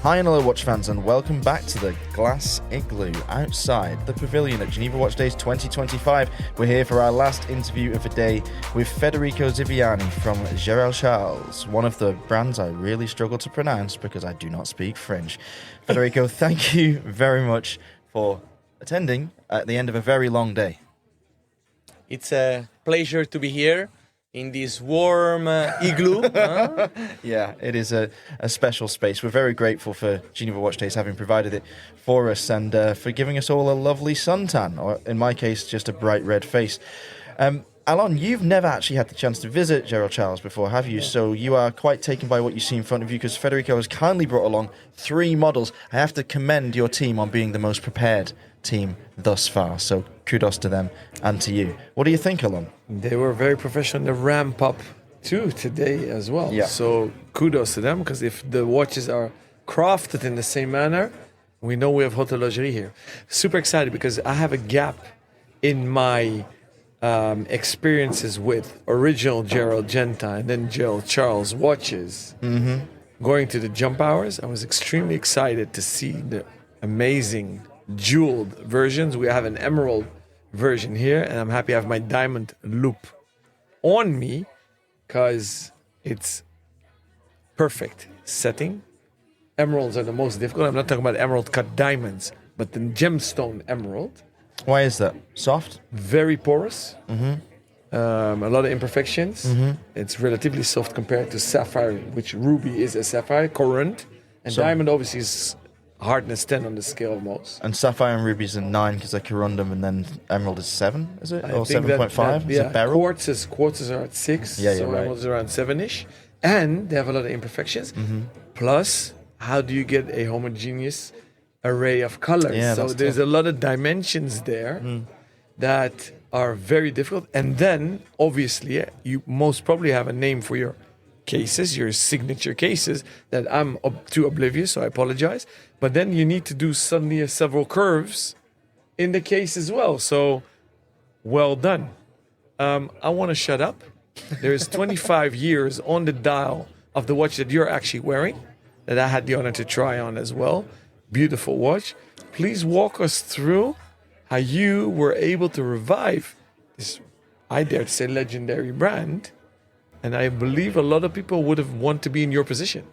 Hi and hello watch fans and welcome back to the Glass Igloo outside the pavilion at Geneva Watch Days 2025. We're here for our last interview of the day with Federico Ziviani from Gerald, one of the brands I really struggle to pronounce because I do not speak French. Federico, thank you very much for attending at the end of a very long day. It's a pleasure to be here in this warm igloo. Yeah, it is a special space. We're very grateful for Geneva Watch Days having provided it for us and for giving us all a lovely suntan, or in my case, just a bright red face. Alon, you've never actually had the chance to visit Gerald before, have you? So you are quite taken by what you see in front of you because Federico has kindly brought along 3 models. I have to commend your team on being the most prepared team thus far. So kudos to them and to you. What do you think, Alon? They were very professional to ramp up too today as well. Yeah. So kudos to them, because if the watches are crafted in the same manner, we know we have horlogerie here. Super excited because I have a gap in my experiences with original Gerald Genta and then Gerald Charles watches. Going to the jump hours, I was extremely excited to see the amazing jeweled versions. We have an emerald version here, and I'm happy I have my diamond loop on me because it's perfect setting. Emeralds are the most difficult. I'm not talking about emerald cut diamonds, but the gemstone emerald. Why is that? Soft? Very porous. A lot of imperfections. It's relatively soft compared to sapphire, which ruby is a sapphire, current. And So- diamond obviously is hardness 10 on the scale of most. And sapphire and ruby is a 9 because they're corundum, and then emerald is 7, is it? I Or think 7.5? Is it beryl? Quartzes are at 6, Yeah, so you're right. emeralds are around 7-ish. And they have a lot of imperfections. Plus, how do you get a homogeneous array of colors? Yeah, so that's there's tough. a lot of dimensions there that are very difficult. And then, obviously, you most probably have a name for your cases, your signature cases, that I'm too oblivious, so I apologize. But then you need to do suddenly several curves in the case as well. So, well done. I want to shut up. There's 25 years on the dial of the watch that you're actually wearing, that I had the honor to try on as well. Beautiful watch. Please walk us through how you were able to revive this, I dare to say, legendary brand. And I believe a lot of people would have want to be in your position.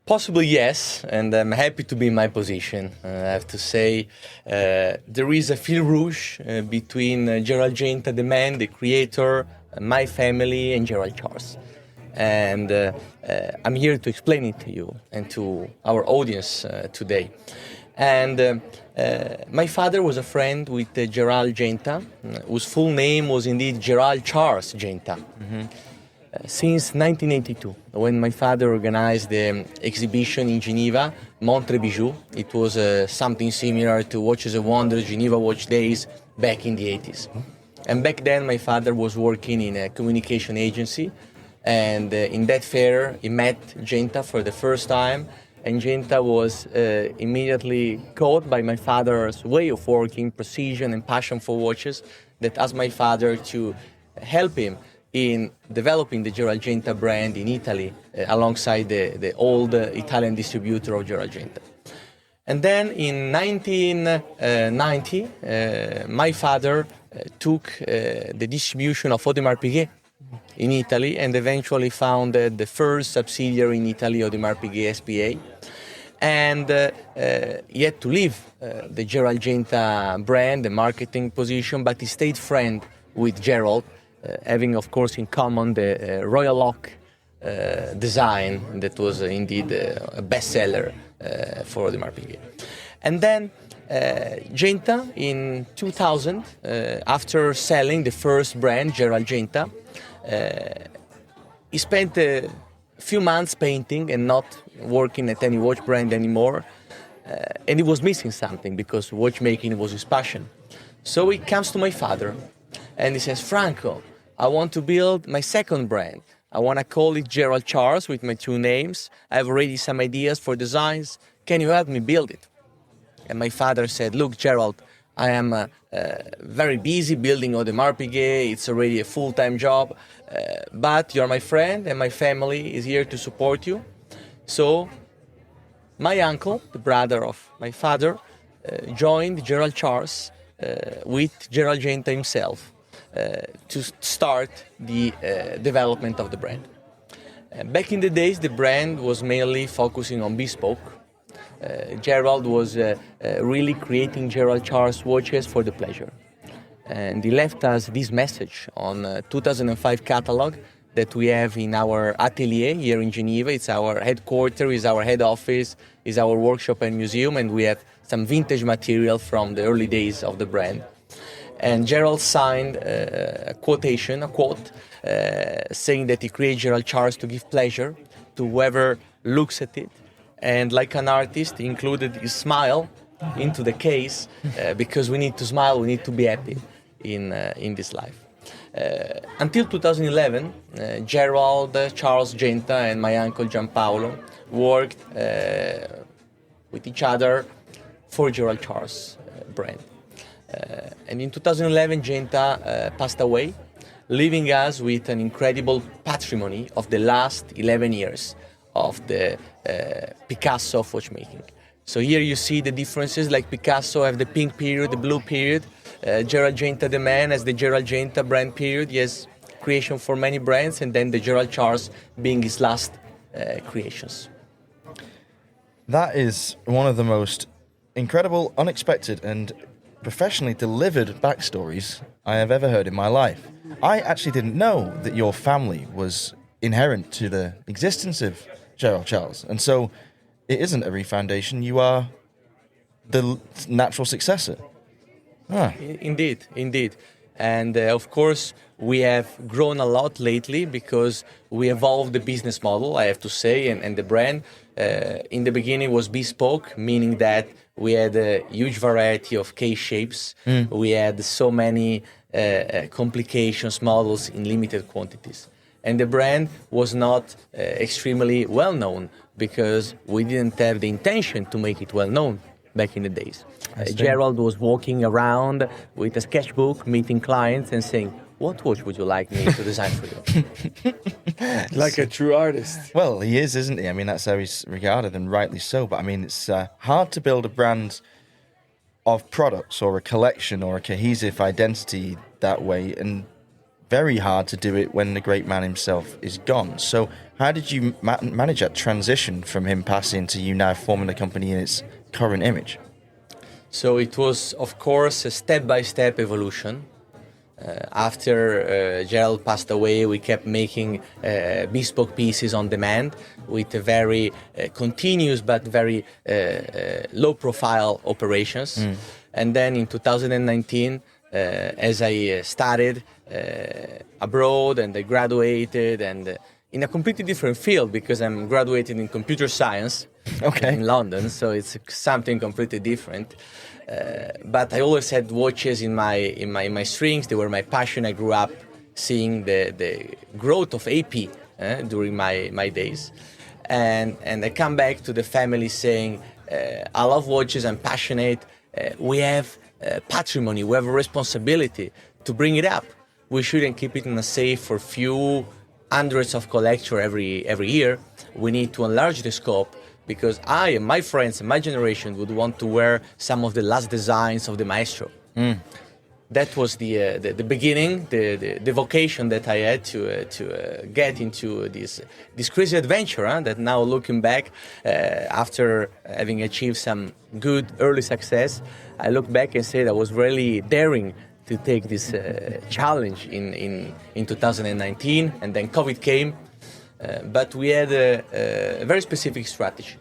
Possibly yes, and I'm happy to be in my position. I have to say, there is a fil rouge between Gerald Genta, the man, the creator, my family, and Gerald Charles. And I'm here to explain it to you and to our audience today. And my father was a friend with Gerald Genta, whose full name was indeed Gerald Charles Genta. Since 1982, when my father organized the exhibition in Geneva, Montre Bijou. It was something similar to Watches of Wonder, Geneva Watch Days back in the 80s. And back then my father was working in a communication agency, and in that fair he met Genta for the first time, and Genta was immediately caught by my father's way of working, precision and passion for watches, that asked my father to help him in developing the Gerald Genta brand in Italy alongside the old Italian distributor of Gerald Genta. And then in 1990, my father took the distribution of Audemars Piguet in Italy and eventually founded the first subsidiary in Italy, Audemars Piguet SPA. And he had to leave the Gerald Genta brand, the marketing position, but he stayed friend with Gerald, having, of course, in common the Royal Oak design that was indeed a bestseller for Audemars Piguet. And then Genta, in 2000, after selling the first brand, Gerald Genta, he spent a few months painting and not working at any watch brand anymore. And he was missing something because watchmaking was his passion. So he comes to my father and he says, Franco, I want to build my second brand. I want to call it Gerald Charles with my 2 names. I have already some ideas for designs. Can you help me build it? And my father said, look, Gerald, I am very busy building Audemars Piguet. It's already a full-time job. But you're my friend and my family is here to support you. So my uncle, the brother of my father, joined Gerald Charles with Gerald Genta himself to start the development of the brand. Back in the days, the brand was mainly focusing on bespoke. Gerald was really creating Gerald Charles watches for the pleasure. And he left us this message on 2005 catalog that we have in our atelier here in Geneva. It's our headquarters, it's our head office, it's our workshop and museum, and we have some vintage material from the early days of the brand. And Gerald signed a quote, saying that he created Gerald Charles to give pleasure to whoever looks at it. And like an artist, he included his smile into the case because we need to smile, we need to be happy in this life. Until 2011, Gerald, Charles Genta, and my uncle Gianpaolo worked with each other for Gerald Charles brand. And in 2011, Genta passed away, leaving us with an incredible patrimony of the last 11 years of the Picasso of watchmaking. So here you see the differences, like Picasso have the pink period, the blue period. Gerald Genta, the man, has the Gerald Genta brand period. He has creation for many brands, and then the Gerald Charles being his last creations. That is one of the most incredible, unexpected, and professionally delivered backstories I have ever heard in my life. I actually didn't know that your family was inherent to the existence of Gerald Charles, and so it isn't a refoundation. You are the natural successor. Ah. Indeed. And of course, we have grown a lot lately because we evolved the business model, I have to say, and the brand. In the beginning was bespoke, meaning that we had a huge variety of case shapes. We had so many complications, models in limited quantities. And the brand was not extremely well known because we didn't have the intention to make it well known back in the days. Gerald was walking around with a sketchbook, meeting clients and saying, "What watch would you like me to design for you?" Like a true artist. Well, he is, isn't he? I mean, that's how he's regarded, and rightly so. But I mean, it's hard to build a brand of products or a collection or a cohesive identity that way, and very hard to do it when the great man himself is gone. So how did you manage that transition from him passing to you now forming the company in its current image? So it was, of course, a step-by-step evolution. After Gerald passed away, we kept making bespoke pieces on demand with a very continuous but very low-profile operations. And then in 2019, as I studied abroad and I graduated and in a completely different field because I'm graduated in computer science in London, so it's something completely different. But I always had watches in my strings. They were my passion. I grew up seeing the growth of AP during my days, and I come back to the family saying, I love watches. I'm passionate. We have patrimony. We have a responsibility to bring it up. We shouldn't keep it in a safe for few hundreds of collectors every year. We need to enlarge the scope. Because I and my friends and my generation would want to wear some of the last designs of the maestro. That was the beginning, the vocation that I had to get into this crazy adventure. That now looking back, after having achieved some good early success, I look back and say that I was really daring to take this challenge in 2019, and then COVID came. But we had a very specific strategy.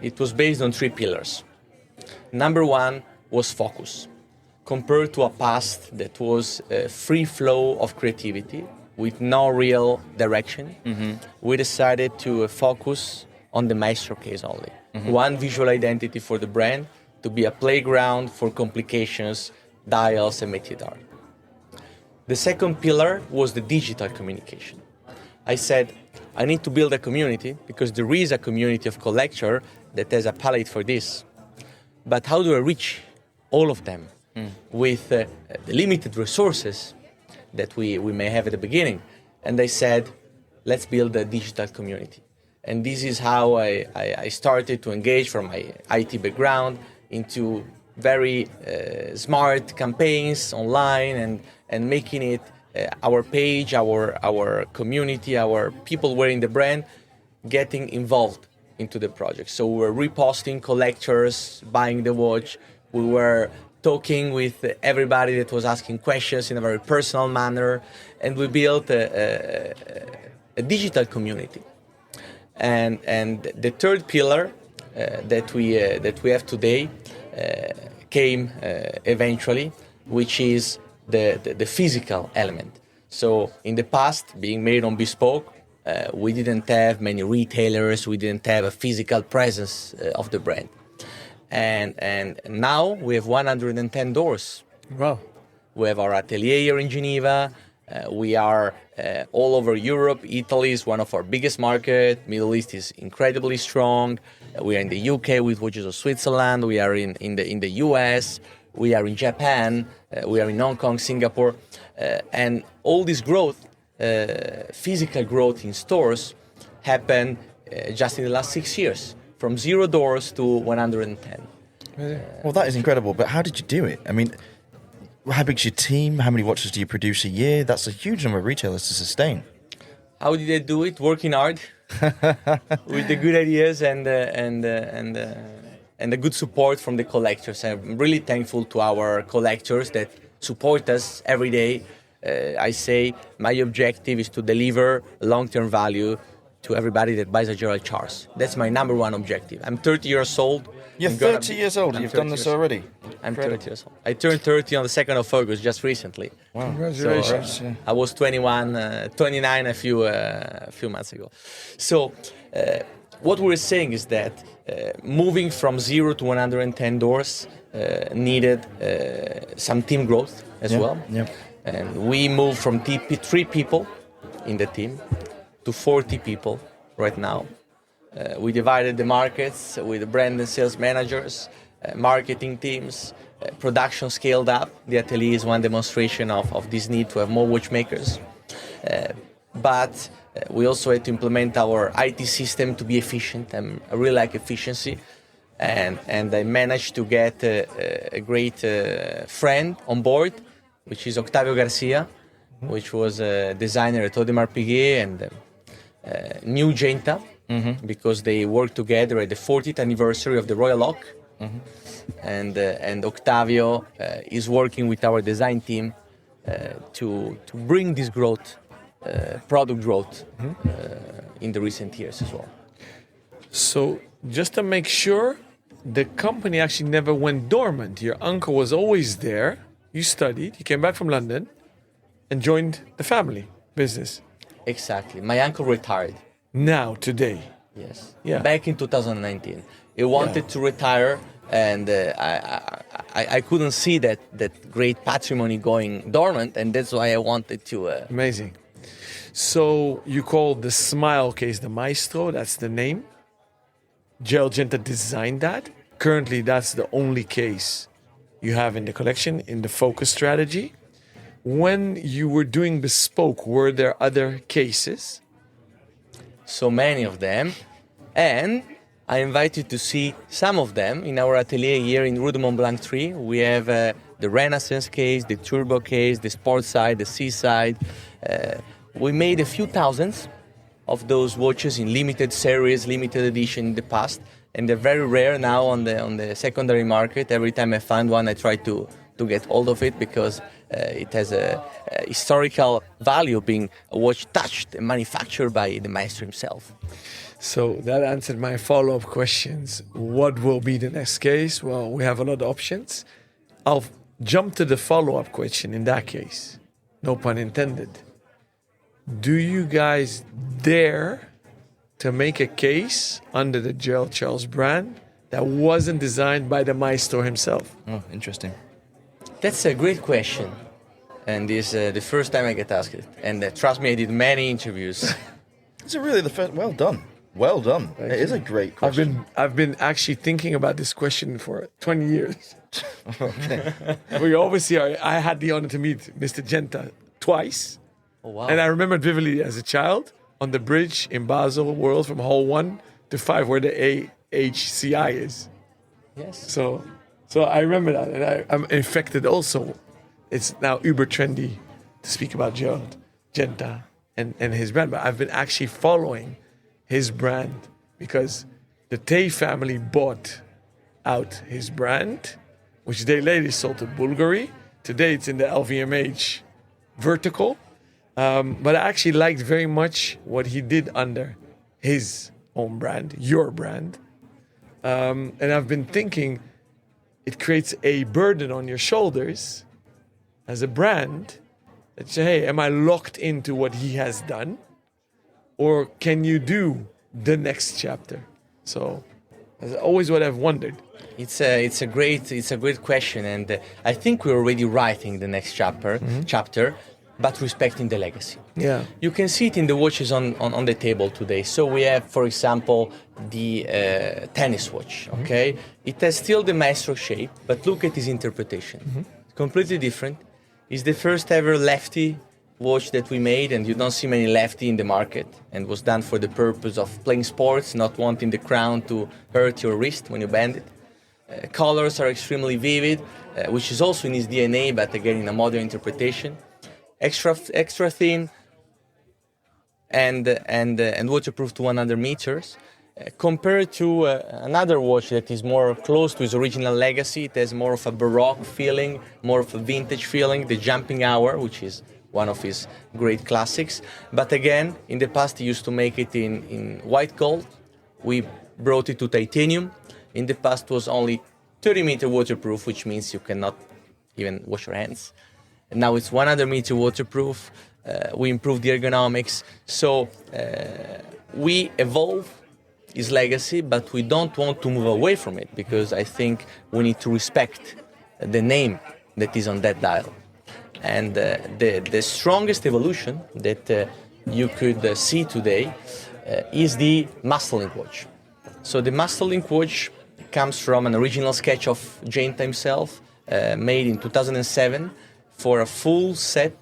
It was based on 3 pillars. Number 1 was focus. Compared to a past that was a free flow of creativity with no real direction, we decided to focus on the maestro case only. One visual identity for the brand, to be a playground for complications, dials, and métier d'art. The second pillar was the digital communication. I said, I need to build a community because there is a community of collectors that has a palate for this. But how do I reach all of them with the limited resources that we may have at the beginning? And I said, let's build a digital community. And this is how I started to engage from my IT background into very smart campaigns online and making it our page, our community, our people wearing the brand, getting involved into the project. So we were reposting collectors, buying the watch. We were talking with everybody that was asking questions in a very personal manner, and we built a digital community. And the third pillar that we have today came eventually, which is the physical element. So in the past, being made on bespoke, we didn't have many retailers. We didn't have a physical presence of the brand, and now we have 110 doors. Wow. We have our atelier here in Geneva. We are all over Europe. Italy is one of our biggest markets. Middle East is incredibly strong. We are in the UK with Watches of Switzerland. We are in the US. We are in Japan. We are in Hong Kong, Singapore. And all this growth, physical growth in stores, happened just in the last 6 years, from 0 doors to 110. Well, that is incredible. But how did you do it? I mean, how big's your team? How many watches do you produce a year? That's a huge number of retailers to sustain. How did I do it? Working hard with the good ideas and the good support from the collectors. I'm really thankful to our collectors that support us every day. I say my objective is to deliver long-term value to everybody that buys a Gerald Charles. That's my number one objective. I'm 30 years old. You're 30 years old. You've done this already. I'm 30 years old. I turned 30 on the 2nd of August, just recently. Wow. Congratulations. So, I was 29 a few months ago. So what we're saying is that moving from 0 to 110 doors needed some team growth as well. Yeah. And we moved from 3 people in the team to 40 people right now. We divided the markets with the brand and sales managers, marketing teams, production scaled up. The atelier is one demonstration of this need to have more watchmakers. But we also had to implement our IT system to be efficient. I really like efficiency. And I managed to get a great friend on board, which is Octavio Garcia, which was a designer at Audemars Piguet, and knew Genta, because they worked together at the 40th anniversary of the Royal Oak. And Octavio is working with our design team to bring this growth, product growth, in the recent years as well. So just to make sure, the company actually never went dormant. Your uncle was always there. You studied, you came back from London and joined the family business. Exactly. My uncle retired. Now, today. Yes. Yeah. Back in 2019. He wanted to retire, and I couldn't see that great patrimony going dormant, and that's why I wanted to... Amazing. So you call the Smile case the Maestro, that's the name. Gerald Genta designed that. Currently, that's the only case you have in the collection, in the focus strategy. When you were doing bespoke, were there other cases? So many of them, and I invite you to see some of them in our atelier here in Rue de Mont Blanc 3. We have the Renaissance case, the Turbo case, the Sports side, the Seaside. We made a few thousands of those watches in limited series, limited edition in the past, and they're very rare now on the secondary market. Every time I find one, I try to get hold of it, because it has a historical value, being a watch touched and manufactured by the maestro himself. So that answered my follow-up questions. What will be the next case? Well, we have a lot of options. I'll jump to the follow-up question in that case. No pun intended. Do you guys dare to make a case under the Gerald Charles brand that wasn't designed by the maestro himself? Oh, interesting. That's a great question, and this the first time I get asked it. And trust me, I did many interviews. Is it really the first? Well done. Well done. It is a great question. I've been actually thinking about this question for 20 years. Okay. We obviously are. I had the honor to meet Mr. Genta twice. Oh, wow. And I remembered vividly as a child. on the bridge in Basel World from hall 1 to 5 where the AHCI is. Yes. So I remember that, and I'm infected also. It's now uber trendy to speak about Gerald Genta and his brand, but I've been actually following his brand because the Tay family bought out his brand, which they later sold to Bulgari. Today it's in the LVMH vertical. But I actually liked very much what he did under his own brand, your brand. And I've been thinking it creates a burden on your shoulders as a brand that say, hey, am I locked into what he has done? Or can you do the next chapter? So that's always what I've wondered. It's a great question, and I think we're already writing the next chapter, but respecting the legacy. Yeah. You can see it in the watches on the table today. So we have, for example, the tennis watch. Okay, it has still the maestro shape, but look at his interpretation. Completely different. It's the first ever lefty watch that we made, and you don't see many lefty in the market, and was done for the purpose of playing sports, not wanting the crown to hurt your wrist when you bend it. Colors are extremely vivid, which is also in his DNA, but again in a modern interpretation. Extra thin and waterproof to 100 meters. Compared to another watch that is more close to his original legacy, it has more of a Baroque feeling, more of a vintage feeling, the Jumping Hour, which is one of his great classics. But again, in the past he used to make it in white gold. We brought it to titanium. In the past was only 30-meter waterproof, which means you cannot even wash your hands. And now it's 100-meter waterproof. We improved the ergonomics. So we evolve his legacy, but we don't want to move away from it because I think we need to respect the name that is on that dial. And the strongest evolution that you could see today is the Master Link watch. So the Master Link watch comes from an original sketch of Genta himself, made in 2007 for a full set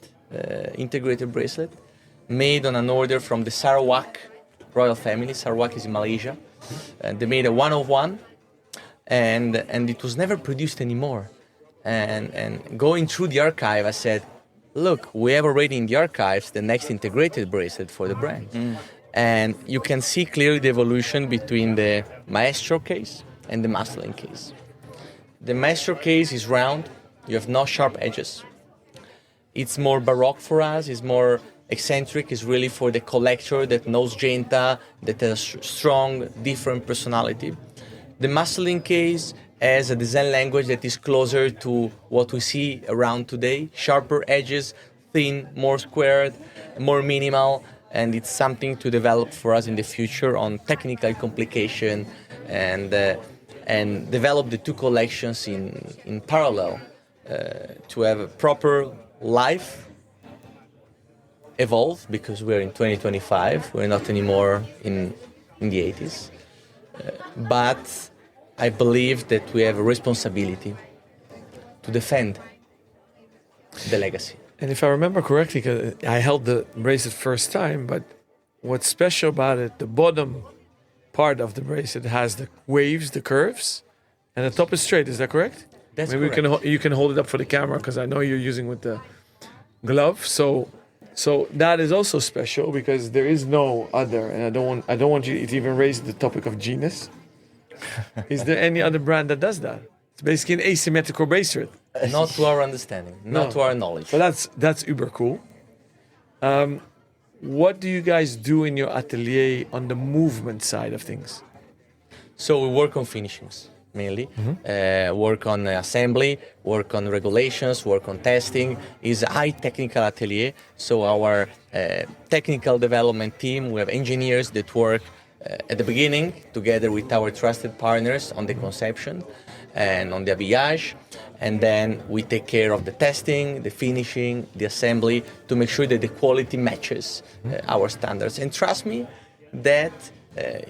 integrated bracelet, made on an order from the Sarawak royal family. Sarawak is in Malaysia. They made a 101, and it was never produced anymore. And going through the archive, I said, look, we have already in the archives the next integrated bracelet for the brand. And you can see clearly the evolution between the Maestro case and the Master Link case. The Maestro case is round, you have no sharp edges. It's more Baroque for us, it's more eccentric, it's really for the collector that knows Genta, that has strong, different personality. The Master Link case has a design language that is closer to what we see around today, sharper edges, thin, more squared, more minimal, and it's something to develop for us in the future on technical complication and develop the two collections in parallel to have a proper life evolve, because we're in 2025, we're not anymore in the 80s. But I believe that we have a responsibility to defend the legacy. And if I remember correctly, 'cause I held the bracelet first time, but what's special about it, the bottom part of the bracelet has the waves, the curves, and the top is straight. Is that correct? That's Maybe correct. you can hold it up for the camera because I know you're using with the glove. So that is also special because there is no other, and I don't want you to even raise the topic of genus. Is there any other brand that does that? It's basically an asymmetrical bracelet. Not to our understanding, not to our knowledge. So that's uber cool. What do you guys do in your atelier on the movement side of things? So we work on finishings mainly, work on assembly, work on regulations, work on testing. It's a high technical atelier. So our technical development team, we have engineers that work at the beginning together with our trusted partners on the conception and on the habillage, and then we take care of the testing, the finishing, the assembly to make sure that the quality matches our standards. And trust me that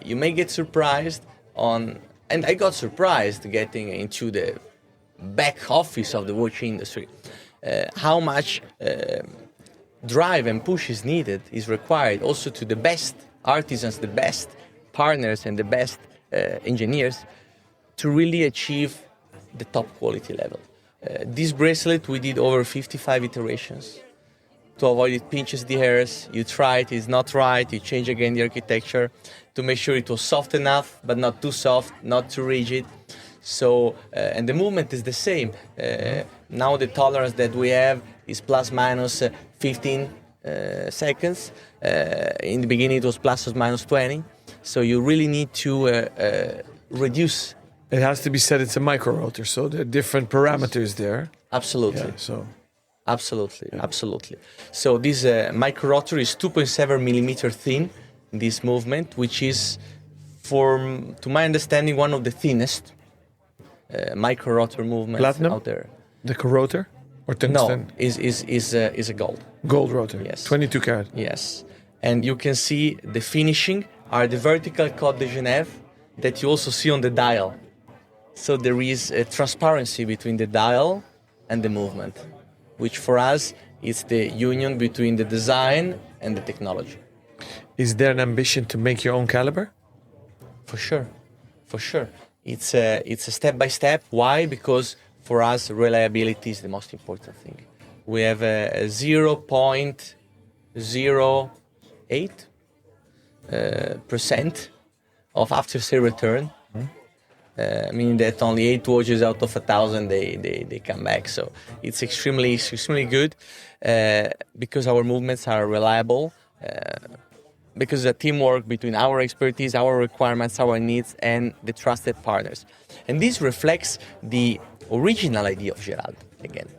you may get surprised on, and I got surprised getting into the back office of the watch industry, how much drive and push is needed, is required also to the best artisans, the best partners, and the best engineers to really achieve the top quality level. This bracelet, we did over 55 iterations to avoid it pinches the hairs. You try it, it's not right, you change again the architecture to make sure it was soft enough, but not too soft, not too rigid. So, and the movement is the same. Now the tolerance that we have is plus minus 15 seconds. In the beginning it was plus or minus 20. So you really need to reduce. It has to be said it's a micro rotor, so there are different parameters there. Absolutely. Yeah, so Absolutely, absolutely. So this micro rotor is 2.7 millimeter thin, this movement, which is, to my understanding, one of the thinnest micro rotor movements Platinum? out there. the rotor or tungsten? No, is a gold. Gold rotor. Yes. 22 karat. Yes, and you can see the finishing are the vertical Côte de Genève that you also see on the dial. So there is a transparency between the dial and the movement, which for us is the union between the design and the technology. Is there an ambition to make your own caliber? For sure, for sure. It's a step by step. Why? Because for us, reliability is the most important thing. We have a 0.08% of after sale return, meaning that only 8 watches out of 1,000 they come back. So it's extremely good because our movements are reliable. Because the teamwork between our expertise, our requirements, our needs, and the trusted partners. And this reflects the original idea of Gerald, again.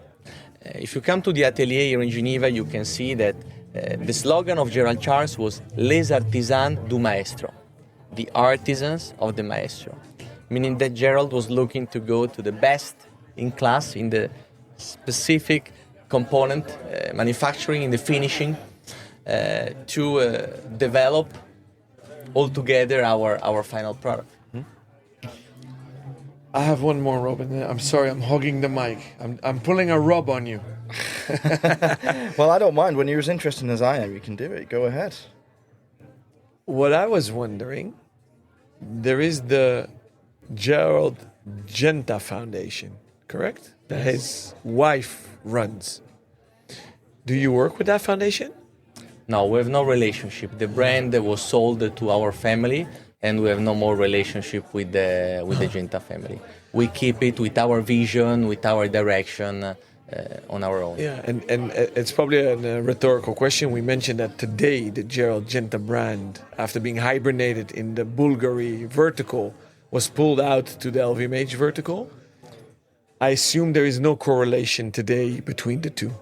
If you come to the atelier here in Geneva, you can see that the slogan of Gerald Charles was Les artisans du maestro, the artisans of the maestro, meaning that Gerald was looking to go to the best in class in the specific component manufacturing, in the finishing, to develop altogether our final product. I have one more, Robin. I'm sorry, I'm hogging the mic. I'm pulling a Rob on you. Well, I don't mind. When you're as interested as I am, you can do it. Go ahead. What I was wondering, there is the Gerald Genta Foundation, correct? That his wife runs. Do you work with that foundation? No, we have no relationship. The brand was sold to our family, and we have no more relationship with the Genta family. We keep it with our vision, with our direction, on our own. Yeah, and it's probably a rhetorical question. We mentioned that today the Gerald Genta brand, after being hibernated in the Bulgari vertical, was pulled out to the LVMH vertical. I assume there is no correlation today between the two.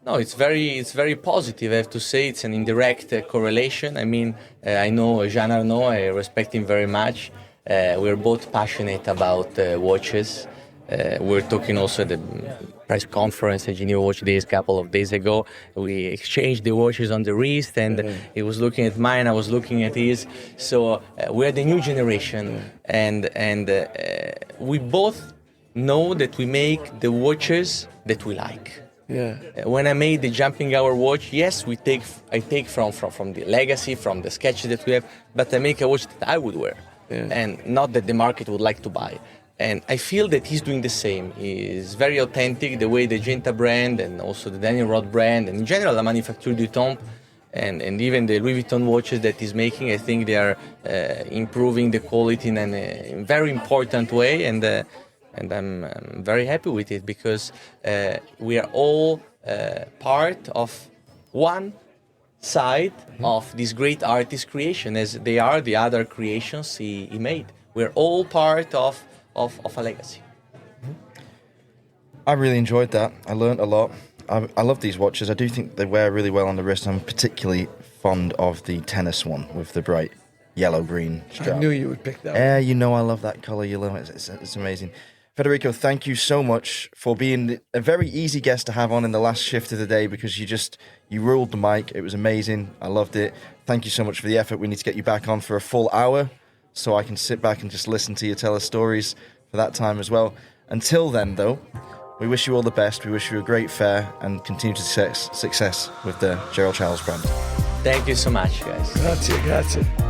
No, it's very positive. I have to say it's an indirect correlation. I mean, I know Jean Arnaud. I respect him very much. We're both passionate about watches. We're talking also at the press conference at Geneva Watch Days a couple of days ago. We exchanged the watches on the wrist, and he was looking at mine, I was looking at his. So we're the new generation, and we both know that we make the watches that we like. Yeah. When I made the jumping hour watch, yes, I take from the legacy, from the sketches that we have, but I make a watch that I would wear, and not that the market would like to buy. And I feel that he's doing the same. He's very authentic, the way the Genta brand and also the Daniel Roth brand, and in general the Manufacture du Temps, and even the Louis Vuitton watches that he's making. I think they are improving the quality in a very important way, and I'm very happy with it because we are all part of one side of this great artist creation, as they are the other creations he made. We're all part of a legacy. I really enjoyed that. I learned a lot. I love these watches. I do think they wear really well on the wrist. I'm particularly fond of the tennis one with the bright yellow-green strap. I knew you would pick that one. Yeah, you know I love that color. You love it. It's amazing. Federico, thank you so much for being a very easy guest to have on in the last shift of the day, because you ruled the mic. It was amazing. I loved it. Thank you so much for the effort. We need to get you back on for a full hour so I can sit back and just listen to you tell us stories for that time as well. Until then, though, We wish you all the best. We wish you a great fair and continued success with the Gerald Charles brand. Thank you so much, guys. Grazie, grazie.